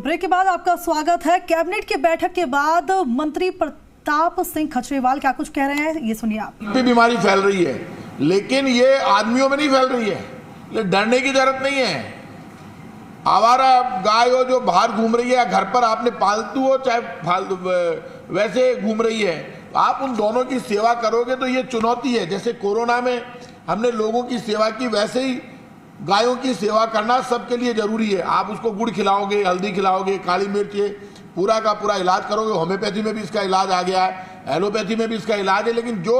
Break के बाद आपका स्वागत है। कैबिनेट की बैठक के बाद मंत्री प्रताप सिंह खचरेवाल क्या कुछ कह रहे हैं, ये सुनिए आप। बीमारी फैल रही है, लेकिन ये आदमियों में नहीं फैल रही है, डरने की जरूरत नहीं है। आवारा गाय हो जो बाहर घूम रही है, घर पर आपने पालतू हो चाहे फालतू वैसे घूम रही है, आप उन दोनों की सेवा करोगे तो ये चुनौती है। जैसे कोरोना में हमने लोगों की सेवा की, वैसे ही गायों की सेवा करना सबके लिए जरूरी है। आप उसको गुड़ खिलाओगे, हल्दी खिलाओगे, काली मिर्च, पूरा का पूरा इलाज करोगे। होम्योपैथी में भी इसका इलाज आ गया है, एलोपैथी में भी इसका इलाज है, लेकिन जो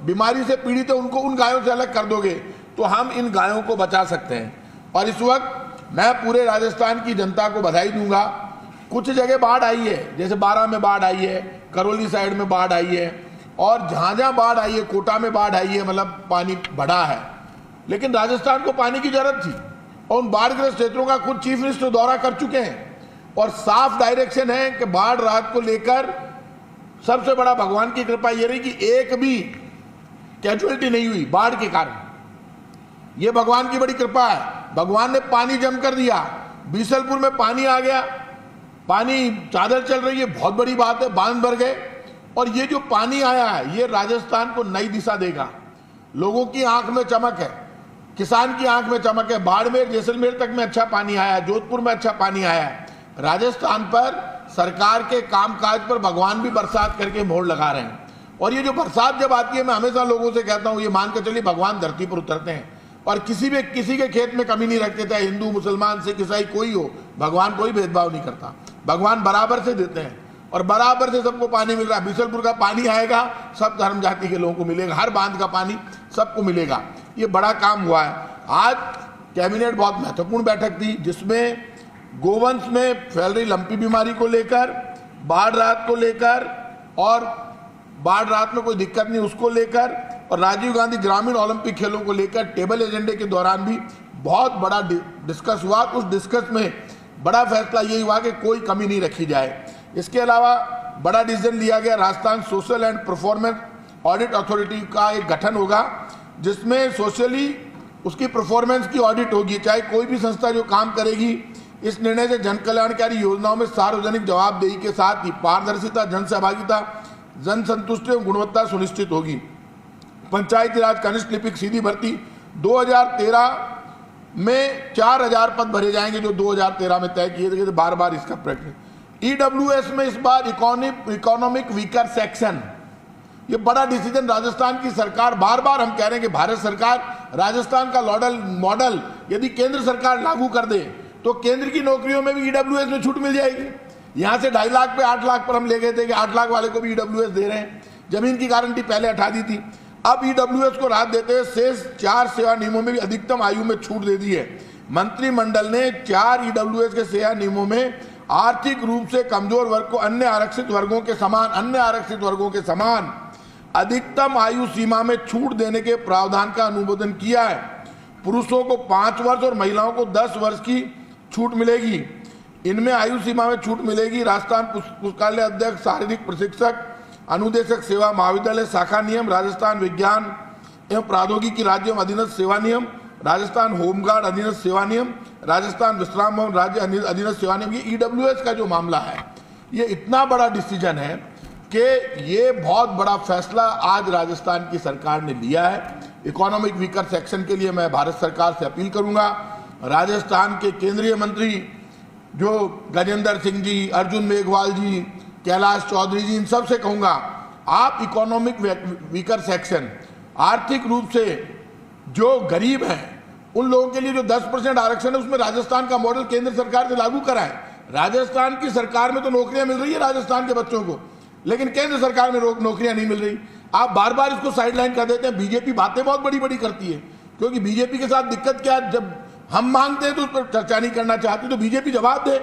बीमारी से पीड़ित है उनको उन गायों से अलग कर दोगे तो हम इन गायों को बचा सकते हैं। और इस वक्त मैं पूरे राजस्थान की जनता को बधाई दूंगा। कुछ जगह बाढ़ आई है, जैसे बारां में बाढ़ आई है, करौली साइड में बाढ़ आई है, और जहां जहां बाढ़ आई है, कोटा में बाढ़ आई है, मतलब पानी बढ़ा है। लेकिन राजस्थान को पानी की जरूरत थी और उन बाढ़ग्रस्त क्षेत्रों का खुद चीफ मिनिस्टर दौरा कर चुके हैं और साफ डायरेक्शन है कि बाढ़ राहत को लेकर सबसे बड़ा भगवान की कृपा ये रही कि एक भी कैजुअलिटी नहीं हुई बाढ़ के कारण। ये भगवान की बड़ी कृपा है। भगवान ने पानी जम कर दिया, बीसलपुर में पानी आ गया, पानी चादर चल रही है, बहुत बड़ी बात है, बांध भर गए। और ये जो पानी आया है ये राजस्थान को नई दिशा देगा। लोगों की आंख में चमक है, किसान की आंख में चमक है। बाड़मेर जैसलमेर तक में अच्छा पानी आया है, जोधपुर में अच्छा पानी आया है। राजस्थान पर सरकार के कामकाज पर भगवान भी बरसात करके मोहर लगा रहे हैं। और ये जो बरसात जब आती है, मैं हमेशा लोगों से कहता हूं, ये मान के चलिए भगवान धरती पर उतरते हैं और किसी के खेत में कमी नहीं रखते, चाहे हिंदू मुसलमान सिख ईसाई कोई हो, भगवान कोई भेदभाव नहीं करता। भगवान बराबर से देते हैं और बराबर से सबको पानी मिल रहा है। बीसलपुर का पानी आएगा, सब धर्म जाति के लोगों को मिलेगा, हर बांध का पानी सबको मिलेगा। ये बड़ा काम हुआ है। आज कैबिनेट बहुत महत्वपूर्ण बैठक थी, जिसमें गोवंश में फैल रही लंपी बीमारी को लेकर, बाढ़ राहत को लेकर, और बाढ़ राहत में कोई दिक्कत नहीं उसको लेकर, और राजीव गांधी ग्रामीण ओलंपिक खेलों को लेकर टेबल एजेंडे के दौरान भी बहुत बड़ा डिस्कस हुआ। उस डिस्कस में बड़ा फैसला यही हुआ कि कोई कमी नहीं रखी जाए। इसके अलावा बड़ा डिसीजन लिया गया, Rajasthan social and performance audit authority का एक गठन होगा, जिसमें सोशली उसकी परफॉर्मेंस की ऑडिट होगी। चाहे कोई भी संस्था जो काम करेगी, इस निर्णय से जन कल्याणकारी योजनाओं में सार्वजनिक जवाबदेही के साथ ही पारदर्शिता, जन सहभागिता, जन संतुष्टि और गुणवत्ता सुनिश्चित होगी। पंचायती राज कनिष्ठ लिपिक सीधी भर्ती 2013 में 4000 पद भरे जाएंगे, जो 2013 में तय किए थे। बार बार इसका प्रैक्टिस। ईडब्ल्यूएस में इस बार इकोनॉमिक वीकर सेक्शन, ये बड़ा डिसीजन राजस्थान की सरकार, बार बार हम कह रहे हैं कि भारत सरकार राजस्थान का मॉडल यदि केंद्र सरकार लागू कर दे तो केंद्र की नौकरियों में भी ईडब्ल्यूएस में छूट मिल जाएगी। यहां से 2.5 लाख पे 8 लाख पर हम ले गए थे कि 8 लाख वाले को भी ईडब्ल्यूएस दे रहे हैं। जमीन की गारंटी पहले हटा दी थी, अब ईडब्ल्यूएस को राहत देते हुए शेष 4 सेवा नियमों में भी अधिकतम आयु में छूट दे दी है। मंत्रिमंडल ने 4 ईडब्ल्यूएस के सेवा नियमों में आर्थिक रूप से कमजोर वर्ग को अन्य आरक्षित वर्गों के समान अधिकतम आयु सीमा में छूट देने के प्रावधान का अनुमोदन किया है। पुरुषों को 5 वर्ष और महिलाओं को 10 वर्ष की छूट मिलेगी। इनमें आयु सीमा में छूट मिलेगी। राजस्थान पुस्तकालय अध्यक्ष, शारीरिक प्रशिक्षक, अनुदेशक सेवा महाविद्यालय शाखा नियम, राजस्थान विज्ञान एवं प्रौद्योगिकी राज्य अधीनस्थ सेवा नियम, राजस्थान होमगार्ड अधीनस्थ सेवा नियम, राजस्थान विश्राम भवन राज्य अधीनस्थ सेवा नियम। ये ईडब्ल्यूएस का जो मामला है, ये इतना बड़ा डिसीजन है कि ये बहुत बड़ा फैसला आज राजस्थान की सरकार ने लिया है। इकोनॉमिक वीकर सेक्शन के लिए मैं भारत सरकार से अपील करूंगा, राजस्थान के केंद्रीय मंत्री जो गजेंद्र सिंह जी, अर्जुन मेघवाल जी, कैलाश चौधरी जी, इन सब से कहूंगा, आप इकोनॉमिक वीकर सेक्शन, आर्थिक रूप से जो गरीब हैं उन लोगों के लिए जो 10% आरक्षण है, उसमें राजस्थान का मॉडल केंद्र सरकार से लागू कराएं। राजस्थान की सरकार में तो नौकरियां मिल रही है राजस्थान के बच्चों को, लेकिन केंद्र सरकार में नौकरियां नहीं मिल रही। आप बार बार इसको साइडलाइन कर देते हैं। बीजेपी बातें बहुत बड़ी बड़ी करती है, क्योंकि बीजेपी के साथ दिक्कत क्या है, जब हम मांगते हैं तो उस पर चर्चा नहीं करना चाहती, तो बीजेपी जवाब दे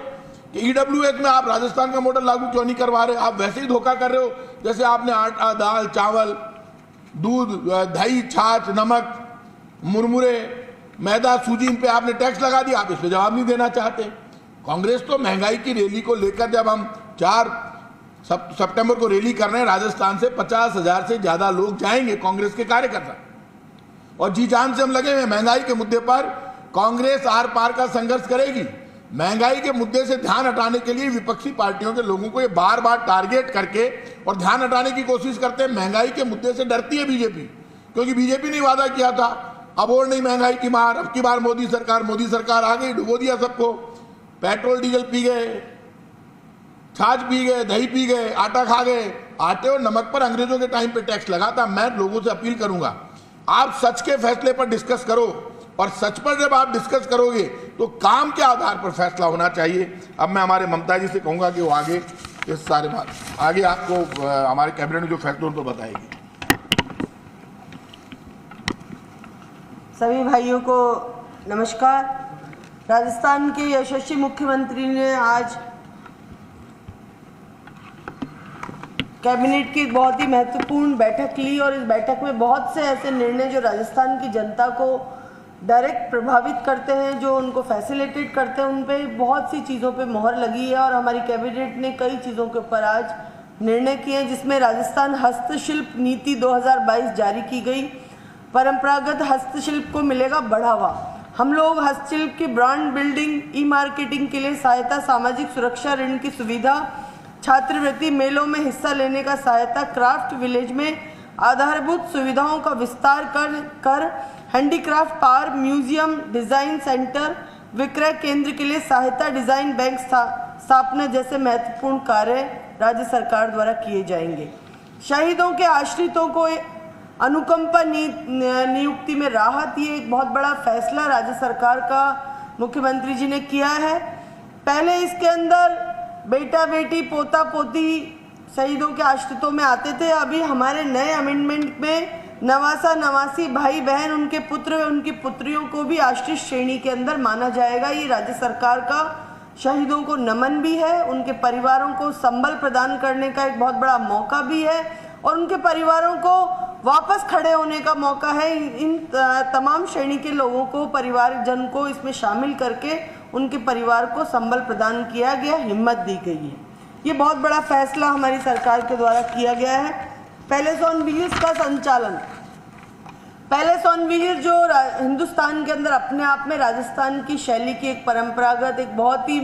कि ईडब्ल्यूएस में आप राजस्थान का मॉडल लागू क्यों नहीं करवा रहे। आप वैसे ही धोखा कर रहे हो, जैसे आपने आटा, दाल, चावल, दूध, दही, छाछ, नमक, मुरमुरे, मैदा, सूजी, इन पे आपने टैक्स लगा दिया। आप इस पे जवाब नहीं देना चाहते। कांग्रेस तो महंगाई की रैली को लेकर, जब हम 4 सितंबर को रैली कर रहे हैं, राजस्थान से 50,000 से ज्यादा लोग जाएंगे कांग्रेस के कार्यकर्ता, और जी जान से हम लगे हुए महंगाई के मुद्दे पर। कांग्रेस आर पार का संघर्ष करेगी। महंगाई के मुद्दे से ध्यान हटाने के लिए विपक्षी पार्टियों के लोगों को ये बार बार टारगेट करके और ध्यान हटाने की कोशिश करते हैं। महंगाई के मुद्दे से डरती है बीजेपी, क्योंकि बीजेपी ने वादा किया था अब और नहीं महंगाई की मार, अब की बार मोदी सरकार आ गई, डुबो दिया सबको। पेट्रोल डीजल पी गए, छाछ पी गए, दही पी गए, आटा खा गए। आटे और नमक पर अंग्रेजों के टाइम पे टैक्स लगा था। मैं लोगों से अपील करूंगा, आप सच के फैसले पर डिस्कस करो, और सच पर जब आप डिस्कस करोगे तो काम के आधार पर फैसला होना चाहिए। अब मैं हमारे ममता जी से कहूंगा कि वो आगे इस सारे बात आगे आपको हमारे कैबिनेट में जो फैसले उन पर बताएगी। सभी भाइयों को नमस्कार। राजस्थान के यशस्वी मुख्यमंत्री ने आज कैबिनेट की एक बहुत ही महत्वपूर्ण बैठक ली और इस बैठक में बहुत से ऐसे निर्णय जो राजस्थान की जनता को डायरेक्ट प्रभावित करते हैं, जो उनको फैसिलिटेट करते हैं, उन पे बहुत सी चीज़ों पे मोहर लगी है। और हमारी कैबिनेट ने कई चीज़ों के ऊपर आज निर्णय किए हैं, जिसमें राजस्थान हस्तशिल्प नीति 2022 जारी की गई। परंपरागत हस्तशिल्प को मिलेगा बढ़ावा। हम लोग हस्तशिल्प की ब्रांड बिल्डिंग, ई मार्केटिंग के लिए सहायता, सामाजिक सुरक्षा ऋण की सुविधा, छात्रवृत्ति, मेलों में हिस्सा लेने का सहायता, क्राफ्ट विलेज में आधारभूत सुविधाओं का विस्तार कर handicraft park, museum, design centre, विक्रय केंद्र के लिए सहायता, डिजाइन बैंक स्थापना जैसे महत्वपूर्ण कार्य राज्य सरकार द्वारा किए जाएंगे। शहीदों के आश्रितों को अनुकंपा नियुक्ति में राहत, ये एक बहुत बड़ा फैसला राज्य सरकार का मुख्यमंत्री जी ने किया है। पहले इसके अंदर बेटा बेटी, पोता पोती शहीदों के आश्रितों में आते थे। अभी हमारे नए अमेंडमेंट में नवासा नवासी भाई बहन, उनके पुत्र व उनकी पुत्रियों को भी आश्रित श्रेणी के अंदर माना जाएगा। ये राज्य सरकार का शहीदों को नमन भी है, उनके परिवारों को संबल प्रदान करने का एक बहुत बड़ा मौका भी है, और उनके परिवारों को वापस खड़े होने का मौका है। इन तमाम श्रेणी के लोगों को, परिवारजन को इसमें शामिल करके उनके परिवार को संबल प्रदान किया गया, हिम्मत दी गई है। ये बहुत बड़ा फैसला हमारी सरकार के द्वारा किया गया है। पैलेस ऑन व्हील्स का संचालन, पैलेस ऑन व्हील्स जो हिंदुस्तान के अंदर अपने आप में राजस्थान की शैली की एक परंपरागत, एक बहुत ही